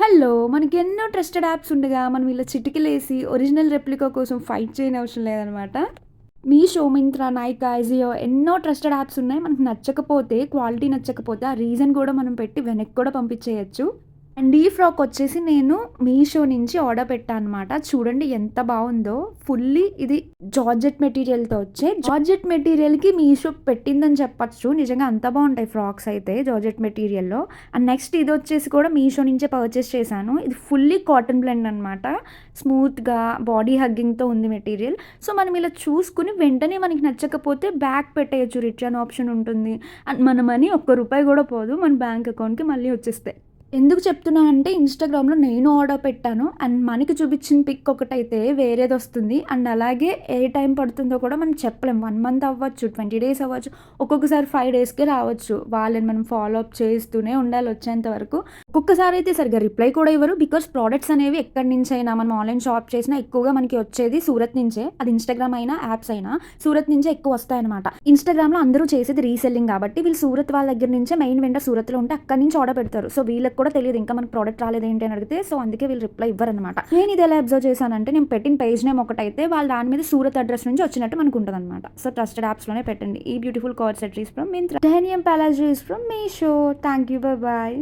Hello! మనకి ఎన్నో trusted apps ఉండగా, మనం ఇలా చిటికెలేసి ఒరిజినల్ రెప్లికా కోసం ఫైట్ చేయనవసరం లేదనమాట. మీషో, మింత్రా, నైకా, అజియో ఎన్నో ట్రస్టెడ్ యాప్స్ ఉన్నాయి. మనకు నచ్చకపోతే, క్వాలిటీ నచ్చకపోతే ఆ రీజన్ కూడా మనం పెట్టి వెనక్కి కూడా పంపించేయొచ్చు. అండ్ ఈ ఫ్రాక్ వచ్చేసి నేను మీషో నుంచి ఆర్డర్ పెట్టా అనమాట. చూడండి ఎంత బావుందో. ఫుల్లీ ఇది జార్జెట్ మెటీరియల్‌తో వచ్చే జార్జెట్ మెటీరియల్‌కి మీషో పెట్టిందని చెప్పొచ్చు. నిజంగా అంత బావుంటాయి ఫ్రాక్స్ అయితే జార్జెట్ మెటీరియల్‌లో. అండ్ నెక్స్ట్ ఇదొచ్చేసి కూడా మీషో నుంచే పర్చేస్ చేశాను. ఇది ఫుల్లీ కాటన్ బ్లెండ్ అనమాట. స్మూత్‌గా బాడీ హగ్గింగ్‌తో ఉంది మెటీరియల్. సో, మనం ఇలా చూసుకొని వెంటనే మనకి నచ్చకపోతే బ్యాక్ పెట్టేయొచ్చు. రిటర్న్ ఆప్షన్ ఉంటుంది. అండ్ మన మనీ ఒక్క రూపాయి కూడా పోదు. మన బ్యాంక్ అకౌంట్‌కి మళ్ళీ వచ్చేస్తాయి. ఎందుకు చెప్తున్నా అంటే ఇన్‌స్టాగ్రామ్‌లో నేను ఆర్డర్ పెట్టాను. అండ్ మనకి చూపించిన పిక్ ఒకటైతే వేరేదొస్తుంది. అండ్ అలాగే ఏ టైం పడుతుందో కూడా మనం చెప్పలేం. 1 మంత్ అవ్వచ్చు, 20 డేస్ అవ్వచ్చు, ఒక్కొక్కసారి 5 డేస్‌కే రావచ్చు. వాళ్ళని మనం ఫాలో అప్ చేస్తూనే ఉండాలి వచ్చేంత వరకు. ఒక్కొక్కసారి అయితే సరిగ్గా రిప్లై కూడా ఇవ్వరు. బికాజ్ ప్రొడక్ట్స్ అనేవి ఎక్కడి నుంచైనా మనం ఆన్‌లైన్ షాప్ చేసినా ఎక్కువగా మనకి వచ్చేది సూరత్ నుంచే. అది ఇన్‌స్టాగ్రామ్ అయినా, యాప్స్ అయినా సూరత్ నుంచే ఎక్కువ వస్తాయన్నమాట. ఇన్‌స్టాగ్రామ్‌లో అందరూ చేసేది రీసెల్లింగ్ కాబట్టి వీళ్ళు సూరత్ వాళ్ళ దగ్గర నుంచే మెయిన్ వెండర్ సూరత్‌లో ఉంటే అక్కడి నుంచి ఆర్డర్ పెడతారు. సో, వీళ్ళకి కూడా తెలియదు ఇంకా మనకు ప్రోడక్ట్ రాలేదేంటి అని అడిగితే సో అందుకే వీళ్ళు రిప్లై ఇవ్వరనమాట. నేను ఇది ఎలా అబ్జర్వ్ చేశానంటే నేను పెట్టిన పేజ్ నేమ్ ఒకటైతే వాళ్ళు దాని మీద సూరత్ అడ్రస్ నుంచి వచ్చినట్టు మనకు ఉంటుంది అనమాట. సో ట్రస్టెడ్ యాప్స్లోనే పెట్టండి. ఈ beautiful card set is from Myntra, denim palace is from Meesho. Thank you, bye bye.